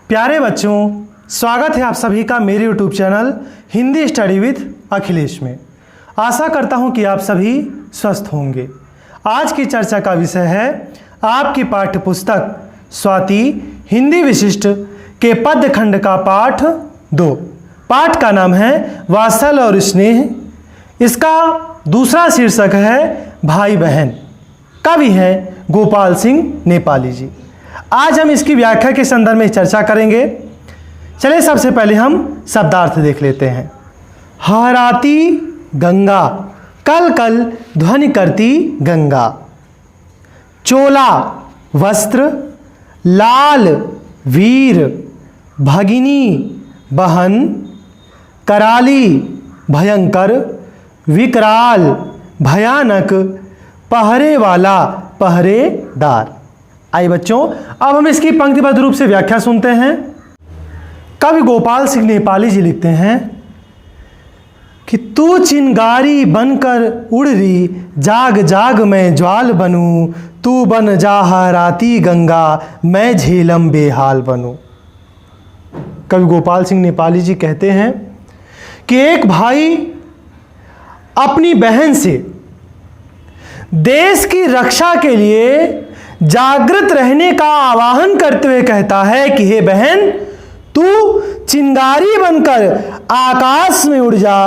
प्यारे बच्चों, स्वागत है आप सभी का मेरे YouTube channel Hindi study with Akhilesh में। आशा करता हूं कि आप सभी स्वस्थ होंगे। आज की चर्चा का विषय है आपकी पाठ्य पुस्तक स्वाति हिंदी विशिष्ट के पद्य खंड का पाठ 2। पाठ का नाम है वात्सल्य और स्नेह। इसका दूसरा शीर्षक है भाई बहन। कवि हैं गोपाल सिंह नेपाली जी। आज हम इसकी व्याख्या के संदर्भ में चर्चा करेंगे। चलिए सबसे पहले हम शब्दार्थ देख लेते हैं। हराती गंगा, कल कल ध्वनि करती गंगा। चोला वस्त्र, लाल वीर, भगिनी बहन, कराली भयंकर, विकराल भयानक, पहरे वाला पहरेदार। आइए बच्चों, अब हम इसकी पंक्तिबद्ध रूप से व्याख्या सुनते हैं। कवि गोपाल सिंह नेपाली जी लिखते हैं कि तू चिंगारी बनकर उड़ रही, जाग जाग मैं ज्वाल बनूं, तू बन जा हराती गंगा, मैं झेलम बेहाल बनूं। कवि गोपाल सिंह नेपाली जी कहते हैं कि एक भाई अपनी बहन से देश की रक्षा के लिए जागृत रहने का आह्वान करते हुए कहता है कि हे बहन, तू चिंगारी बनकर आकाश में उड़ जा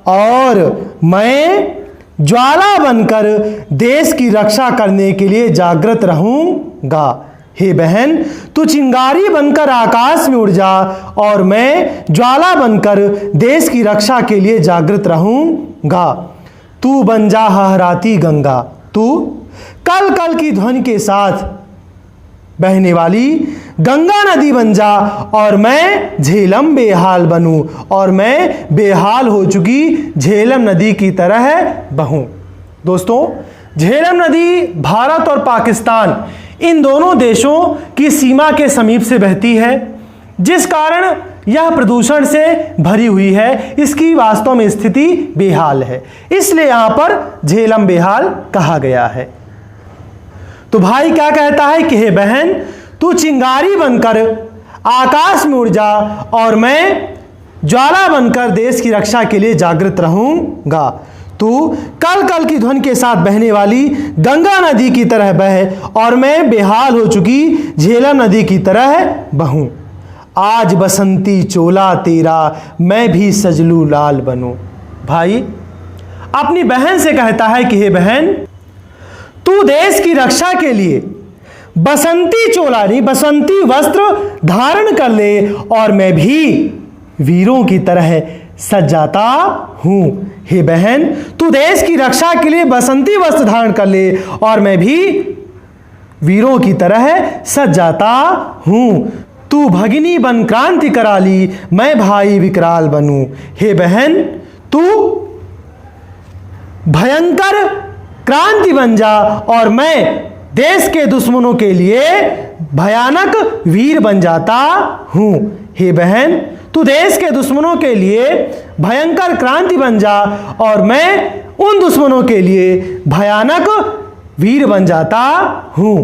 और मैं ज्वाला बनकर देश की रक्षा करने के लिए जागृत रहूंगा। हे बहन, तू चिंगारी बनकर आकाश में उड़ जा और मैं ज्वाला बनकर देश की रक्षा के लिए जागृत रहूंगा। तू बन जा हराती गंगा, तू कल कल की ध्वनि के साथ बहने वाली गंगा नदी बन जा और मैं झेलम बेहाल बनूं, और मैं बेहाल हो चुकी झेलम नदी की तरह बहूं। दोस्तों, झेलम नदी भारत और पाकिस्तान इन दोनों देशों की सीमा के समीप से बहती है, जिस कारण यह प्रदूषण से भरी हुई है। इसकी वास्तव में स्थिति बेहाल है, इसलिए यहां पर झेलम बेहाल कहा गया है। तो भाई क्या कहता है कि हे बहन, तू चिंगारी बनकर आकाश में उड़ जा और मैं ज्वाला बनकर देश की रक्षा के लिए जागृत रहूंगा। तू कल कल की ध्वनि के साथ बहने वाली गंगा नदी की तरह बह और मैं बेहाल हो चुकी झेलम नदी की तरह बहूं। आज बसंती चोला तेरा, मैं भी सजलू लाल बनूं। भाई अपनी बहन से कहता है कि हे बहन, तू देश की रक्षा के लिए बसंती चोला नहीं बसंती वस्त्र धारण कर ले और मैं भी वीरों की तरह सज जाता हूं। हे बहन, तू देश की रक्षा के लिए बसंती वस्त्र धारण कर ले और मैं भी वीरों की तरह सज जाता हूं। तू भगिनी बन क्रांति कराली, मैं भाई विकराल बनूं। हे बहन, तू भयंकर क्रांति बन जा और मैं देश के दुश्मनों के लिए भयानक वीर बन जाता हूं। हे बहन, तू देश के दुश्मनों के लिए भयंकर क्रांति बन जा और मैं उन दुश्मनों के लिए भयानक वीर बन जाता हूं,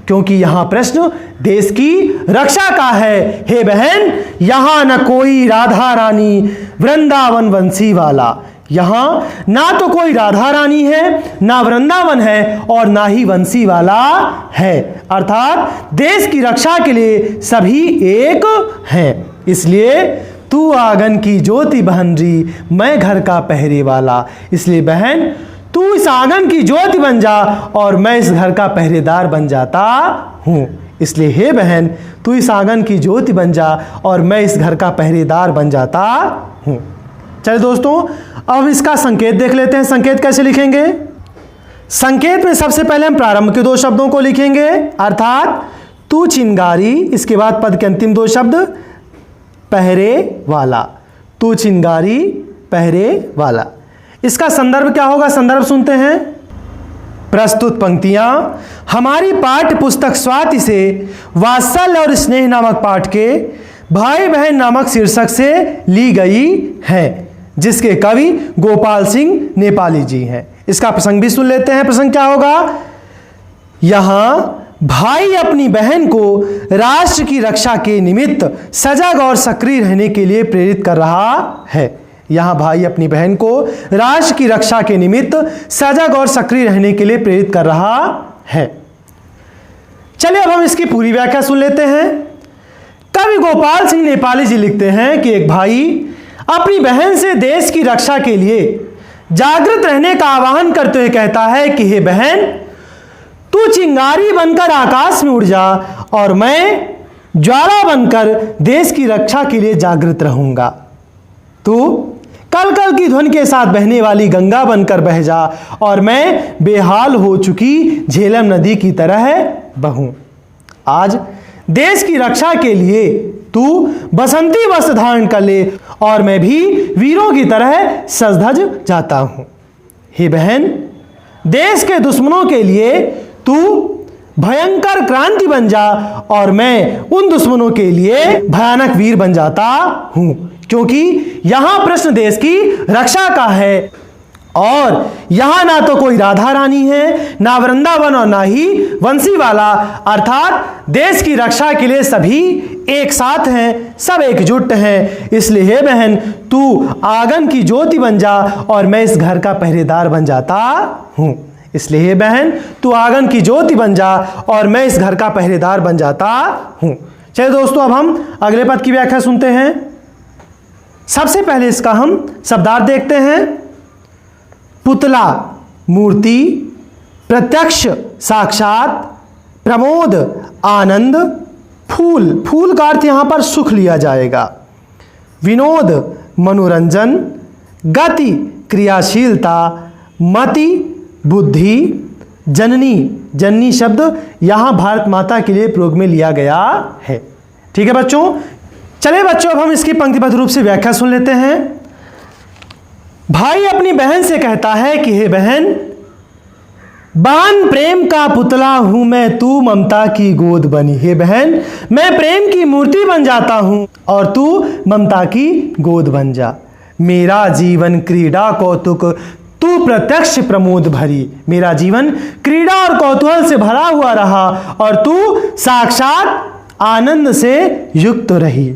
क्योंकि यहां प्रश्न देश की रक्षा का है। हे बहन, यहां न कोई राधा रानी वृंदावन वंशी वाला, यहां ना तो कोई राधा रानी है, ना वृंदावन है और ना ही वंशी वाला है। अर्थात देश की रक्षा के लिए सभी एक हैं। इसलिए तू आंगन की ज्योति बहन री, मैं घर का पहरे वाला। इसलिए बहन, तू इस आंगन की ज्योति बन जा और मैं इस घर का पहरेदार बन जाता हूं। इसलिए हे बहन, तू इस आंगन की ज्योति बन जा और मैं इस घर का पहरेदार बन जाता हूं। चलिए दोस्तों, अब इसका संकेत देख लेते हैं। संकेत कैसे लिखेंगे? संकेत में सबसे पहले हम प्रारंभ के 2 शब्दों को लिखेंगे, अर्थात तू चिंगारी, इसके बाद पद के अंतिम 2 शब्द पहरे वाला। तू चिंगारी पहरे वाला। इसका संदर्भ क्या होगा? संदर्भ सुनते हैं। प्रस्तुत पंक्तियां हमारी पाठ्य पुस्तक स्वाति से वात्सल्य और स्नेह नामक पाठ के भाई बहन नामक शीर्षक से ली गई है, जिसके कवि गोपाल सिंह नेपाली जी हैं। इसका प्रसंग भी सुन लेते हैं। प्रसंग क्या होगा? यहां भाई अपनी बहन को राष्ट्र की रक्षा के निमित्त सजग और सक्रिय रहने के लिए प्रेरित कर रहा है। यहाँ भाई अपनी बहन को राष्ट्र की रक्षा के निमित्त सजग और सक्रिय रहने के लिए प्रेरित कर रहा है। चलिए अब हम इसकी पूरी व्याख्या सुन लेते हैं। कवि गोपाल सिंह नेपाली जी लिखते हैं कि एक भाई अपनी बहन से देश की रक्षा के लिए जागृत रहने का आह्वान करते हुए कहता है कि हे बहन, तू चिंगारी बनकर आकाश में उड़ जा और मैं ज्वाला बनकर देश की रक्षा के लिए जागृत रहूंगा। तू कल कल की ध्वनि के साथ बहने वाली गंगा बनकर बह जा और मैं बेहाल हो चुकी झेलम नदी की तरह बहूं। आज देश की रक्षा के लिए तू बसंती वस्त्र धारण कर ले और मैं भी वीरों की तरह सज धज जाता हूं। हे बहन, देश के दुश्मनों के लिए तू भयंकर क्रांति बन जा और मैं उन दुश्मनों के लिए भयानक वीर बन जाता हूं, क्योंकि यहां प्रश्न देश की रक्षा का है और यहां ना तो कोई राधा रानी है, ना वृंदावन और ना ही वंशीवाला, अर्थात देश की रक्षा के लिए सभी एक साथ हैं, सब एकजुट हैं। इसलिए हे बहन, तू आंगन की ज्योति बन जा और मैं इस घर का पहरेदार बन जाता हूं। इसलिए हे बहन, तू आंगन की ज्योति बन जा और मैं इस घर का पहरेदार बन जाता हूं। चलिए दोस्तों, अब हम अगले पद की व्याख्या सुनते हैं। सबसे पहले इसका हम शब्दार्थ देखते हैं। पुतला मूर्ति, प्रत्यक्ष साक्षात, प्रमोद आनंद, फूल, फूल का अर्थ यहां पर सुख लिया जाएगा, विनोद मनोरंजन, गति क्रियाशीलता, मति बुद्धि, जननी, जननी शब्द यहां भारत माता के लिए प्रयोग में लिया गया है। ठीक है बच्चों, चलिए बच्चों अब हम इसकी पंक्तिबद्ध रूप से व्याख्या सुन लेते हैं। भाई अपनी बहन से कहता है कि हे बहन, बान प्रेम का पुतला हूं मैं, तू ममता की गोद बनी। हे बहन, मैं प्रेम की मूर्ति बन जाता हूं और तू ममता की गोद बन जा। मेरा जीवन क्रीड़ा कौतुक, तू प्रत्यक्ष प्रमोद भरी। मेरा जीवन क्रीड़ा और कौतूहल से भरा हुआ रहा और तू साक्षात आनंद से युक्त रही।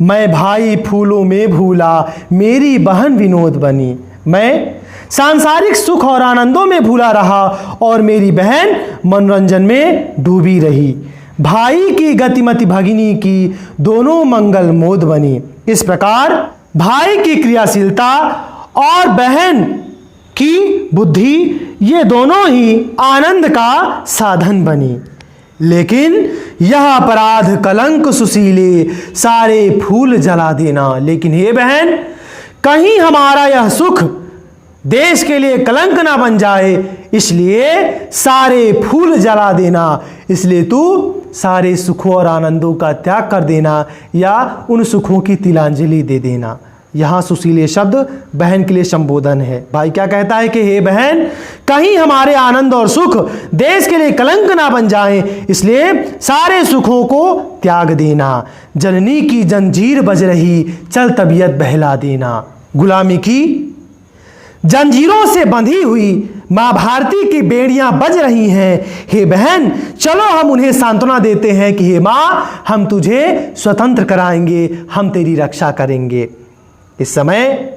मैं भाई फूलों में भूला, मेरी बहन विनोद बनी। मैं सांसारिक सुख और आनंदों में भूला रहा और मेरी बहन मनोरंजन में डूबी रही। भाई की गतिमति भगिनी की दोनों मंगल मोद बनी। इस प्रकार भाई की क्रियाशीलता और बहन की बुद्धि ये दोनों ही आनंद का साधन बनी। लेकिन यह अपराध कलंक सुशीले सारे फूल जला देना। लेकिन हे बहन, कहीं हमारा यह सुख देश के लिए कलंक ना बन जाए, इसलिए सारे फूल जला देना। इसलिए तू सारे सुखों और आनंदों का त्याग कर देना या उन सुखों की तिलांजलि दे देना। यहाँ सुशीले शब्द बहन के लिए संबोधन है। भाई क्या कहता है कि हे बहन, कहीं हमारे आनंद और सुख देश के लिए कलंक ना बन जाएं, इसलिए सारे सुखों को त्याग देना। जननी की जंजीर बज रही, चल तबीयत बहला देना। गुलामी की जंजीरों से बंधी हुई माँ भारती की बेड़ियां बज रही हैं। हे बहन, चलो हम उन्हें सांत्वना देते हैं कि हे माँ, हम तुझे स्वतंत्र कराएंगे, हम तेरी रक्षा करेंगे। इस समय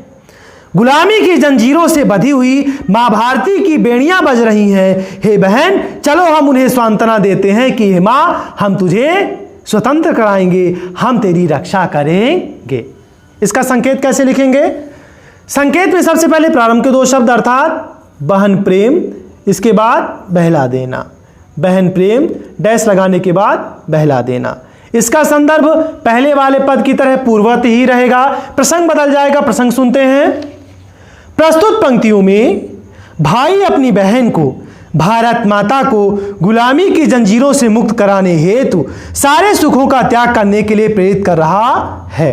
गुलामी की जंजीरों से बंधी हुई माँ भारती की बेड़ियां बज रही हैं। हे बहन, चलो हम उन्हें सांत्वना देते हैं कि हे माँ, हम तुझे स्वतंत्र कराएंगे, हम तेरी रक्षा करेंगे। इसका संकेत कैसे लिखेंगे? संकेत में सबसे पहले प्रारंभ के दो शब्द अर्थात बहन प्रेम, इसके बाद बहला देना। बहन प्रेम डैश लगाने के बाद बहला देना। इसका संदर्भ पहले वाले पद की तरह पूर्ववत ही रहेगा, प्रसंग बदल जाएगा। प्रसंग सुनते हैं। प्रस्तुत पंक्तियों में भाई अपनी बहन को, भारत माता को गुलामी की जंजीरों से मुक्त कराने हेतु सारे सुखों का त्याग करने के लिए प्रेरित कर रहा है।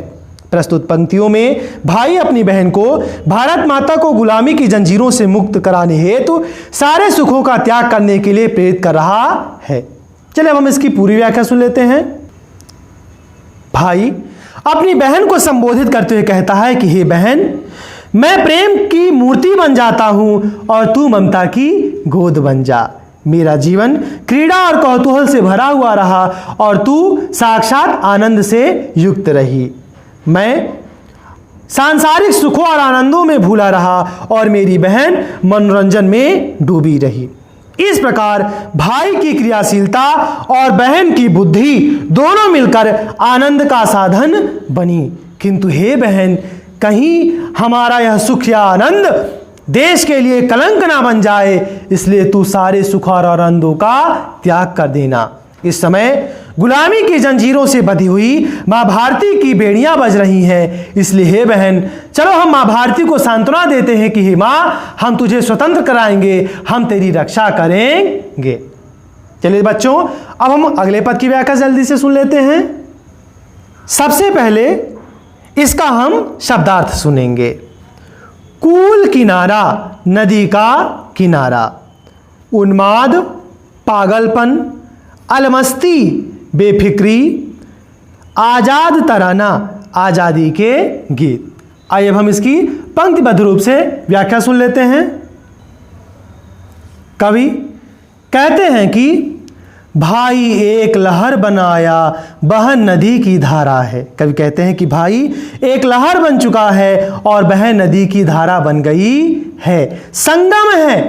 प्रस्तुत पंक्तियों में भाई अपनी बहन को, भारत माता को गुलामी की जंजीरों से मुक्त कराने हेतु सारे सुखों का त्याग करने के लिए प्रेरित कर रहा है। चलिए अब हम इसकी पूरी व्याख्या सुन लेते हैं। भाई अपनी बहन को संबोधित करते हुए कहता है कि हे बहन, मैं प्रेम की मूर्ति बन जाता हूं और तू ममता की गोद बन जा। मेरा जीवन क्रीड़ा और कौतूहल से भरा हुआ रहा और तू साक्षात आनंद से युक्त रही। मैं सांसारिक सुखों और आनंदों में भूला रहा और मेरी बहन मनोरंजन में डूबी रही। इस प्रकार भाई की क्रियाशीलता और बहन की बुद्धि दोनों मिलकर आनंद का साधन बनी। किंतु हे बहन, कहीं हमारा यह सुख या आनंद देश के लिए कलंक ना बन जाए, इसलिए तू सारे सुख और आनंदों का त्याग कर देना। इस समय गुलामी की जंजीरों से बंधी हुई माँ भारती की बेड़ियां बज रही हैं, इसलिए हे बहन, चलो हम माँ भारती को सांत्वना देते हैं कि हे माँ, हम तुझे स्वतंत्र कराएंगे, हम तेरी रक्षा करेंगे। चलिए बच्चों, अब हम अगले पद की व्याख्या जल्दी से सुन लेते हैं। सबसे पहले इसका हम शब्दार्थ सुनेंगे। कूल किनारा, नदी का किनारा। उन्माद, पागलपन, अलमस्ती, बेफिक्री, आजाद तराना, आजादी के गीत। आइए अब हम इसकी पंक्तिबद्ध रूप से व्याख्या सुन लेते हैं। कवि कहते हैं कि भाई एक लहर बनाया, बहन नदी की धारा है। कवि कहते हैं कि भाई एक लहर बन चुका है और बहन नदी की धारा बन गई है। संगम है।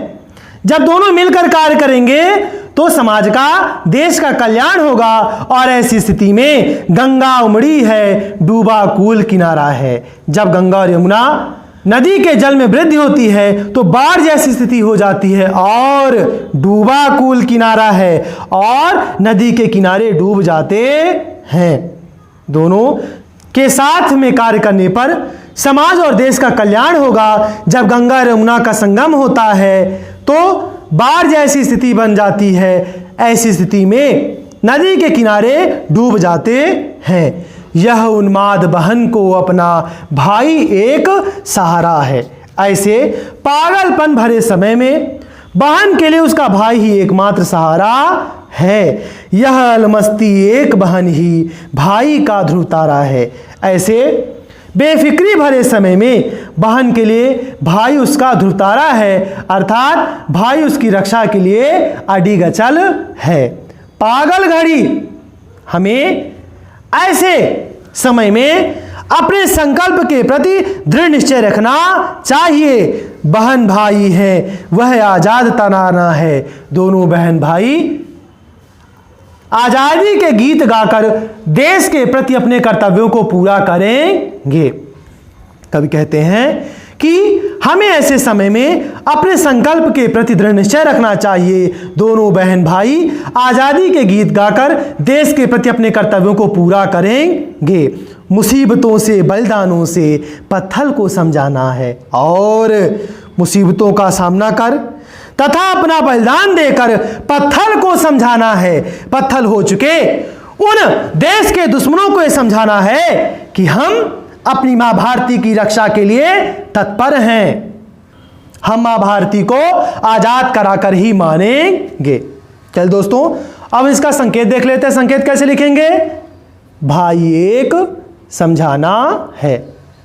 जब दोनों मिलकर कार्य करेंगे तो समाज का, देश का कल्याण होगा। और ऐसी स्थिति में गंगा उमड़ी है, डूबा कूल किनारा है। जब गंगा और यमुना नदी के जल में वृद्धि होती है तो बाढ़ जैसी स्थिति हो जाती है और डूबा कूल किनारा है और नदी के किनारे डूब जाते हैं। दोनों के साथ में कार्य करने पर समाज और देश का कल्याण होगा। जब गंगा और यमुना का संगम होता है तो बाढ़ जैसी स्थिति बन जाती है। ऐसी स्थिति में नदी के किनारे डूब जाते हैं। यह उन्माद बहन को अपना भाई एक सहारा है। ऐसे पागलपन भरे समय में बहन के लिए उसका भाई ही एकमात्र सहारा है। यह अलमस्ती एक बहन ही भाई का ध्रुव तारा है। ऐसे बेफिक्री भरे समय में बहन के लिए भाई उसका ध्रुव तारा है, अर्थात भाई उसकी रक्षा के लिए अडिग अचल है। पागल घड़ी, हमें ऐसे समय में अपने संकल्प के प्रति दृढ़ निश्चय रखना चाहिए। बहन भाई है, वह आजाद तराना है। दोनों बहन भाई आजादी के गीत गाकर देश के प्रति अपने कर्तव्यों को पूरा करेंगे। कवि कहते हैं कि हमें ऐसे समय में अपने संकल्प के प्रति दृढ़ निश्चय रखना चाहिए। दोनों बहन भाई आजादी के गीत गाकर देश के प्रति अपने कर्तव्यों को पूरा करेंगे। मुसीबतों से, बलिदानों से पत्थर को समझाना है और मुसीबतों का सामना कर तथा अपना बलिदान देकर पत्थर को समझाना है। पत्थर हो चुके उन देश के दुश्मनों को यह समझाना है कि हम अपनी मां भारती की रक्षा के लिए तत्पर हैं। हम मां भारती को आजाद कराकर ही मानेंगे। चल दोस्तों, अब इसका संकेत देख लेते हैं। संकेत कैसे लिखेंगे? भाई एक समझाना है।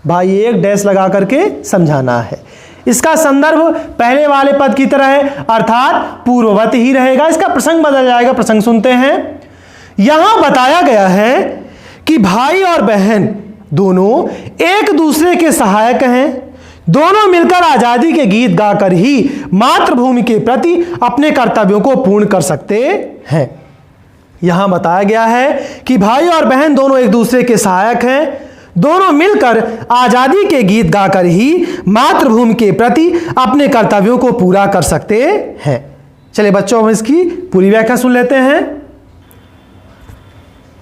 भाई एक डैश लगा करके समझाना है। इसका संदर्भ पहले वाले पद की तरह है, अर्थात पूर्ववत ही रहेगा। इसका प्रसंग बदल जाएगा। प्रसंग सुनते हैं। यहां बताया गया है कि भाई और बहन दोनों एक दूसरे के सहायक हैं। दोनों मिलकर आजादी के गीत गाकर ही मातृभूमि के प्रति अपने कर्तव्यों को पूर्ण कर सकते हैं। यहां बताया गया है कि भाई और बहन दोनों एक दूसरे के सहायक हैं। दोनों मिलकर आजादी के गीत गाकर ही मातृभूमि के प्रति अपने कर्तव्यों को पूरा कर सकते हैं। चलिए बच्चों, हम इसकी पूरी व्याख्या सुन लेते हैं।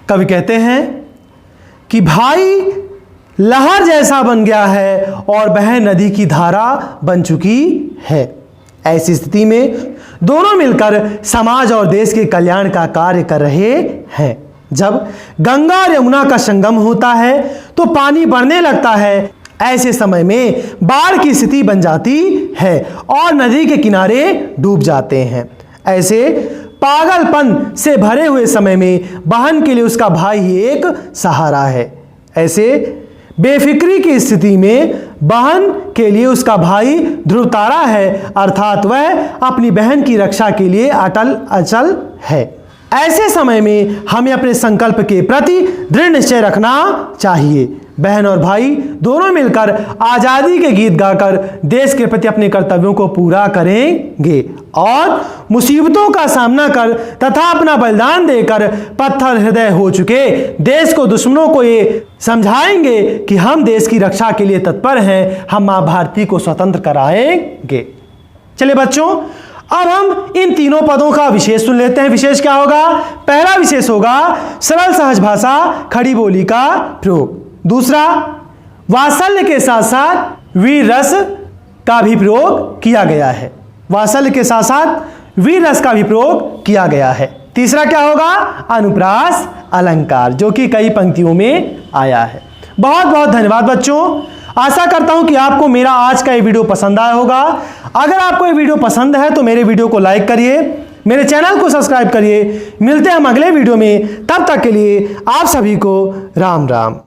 कवि कहते हैं कि भाई लहर जैसा बन गया है और बहन नदी की धारा बन चुकी है। ऐसी स्थिति में दोनों मिलकर समाज और देश के कल्याण का कार्य कर रहे हैं। जब गंगा और यमुना का संगम होता है तो पानी बढ़ने लगता है। ऐसे समय में बाढ़ की स्थिति बन जाती है और नदी के किनारे डूब जाते हैं। ऐसे पागलपन से भरे हुए समय में बहन के लिए उसका भाई ही एक सहारा है। ऐसे बेफिक्री की स्थिति में बहन के लिए उसका भाई ध्रुव तारा है, अर्थात वह अपनी बहन की रक्षा के लिए अटल अचल है। ऐसे समय में हमें अपने संकल्प के प्रति दृढ़ निश्चय रखना चाहिए। बहन और भाई दोनों मिलकर आज़ादी के गीत गाकर देश के प्रति अपने कर्तव्यों को पूरा करेंगे और मुसीबतों का सामना कर तथा अपना बलिदान देकर पत्थर हृदय हो चुके देश को दुश्मनों को ये समझाएंगे कि हम देश की रक्षा के लिए तत्पर हैं, हम माँ भारती को स्वतंत्र कराएंगे। चलिए बच्चों, अब हम इन तीनों पदों का विशेष सुन लेते हैं। विशेष क्या होगा? पहला विशेष होगा सरल सहज भाषा खड़ी बोली का प्रयोग। दूसरा, वात्सल्य के साथ साथ वीर रस का भी प्रयोग किया गया है। वात्सल्य के साथ साथ वीर रस का भी प्रयोग किया गया है। तीसरा क्या होगा? अनुप्रास अलंकार, जो कि कई पंक्तियों में आया है। बहुत बहुत धन्यवाद बच्चों। आशा करता हूं कि आपको मेरा आज का ये वीडियो पसंद आया होगा। अगर आपको ये वीडियो पसंद है तो मेरे वीडियो को लाइक करिए, मेरे चैनल को सब्सक्राइब करिए। मिलते हैं हम अगले वीडियो में, तब तक के लिए आप सभी को राम राम।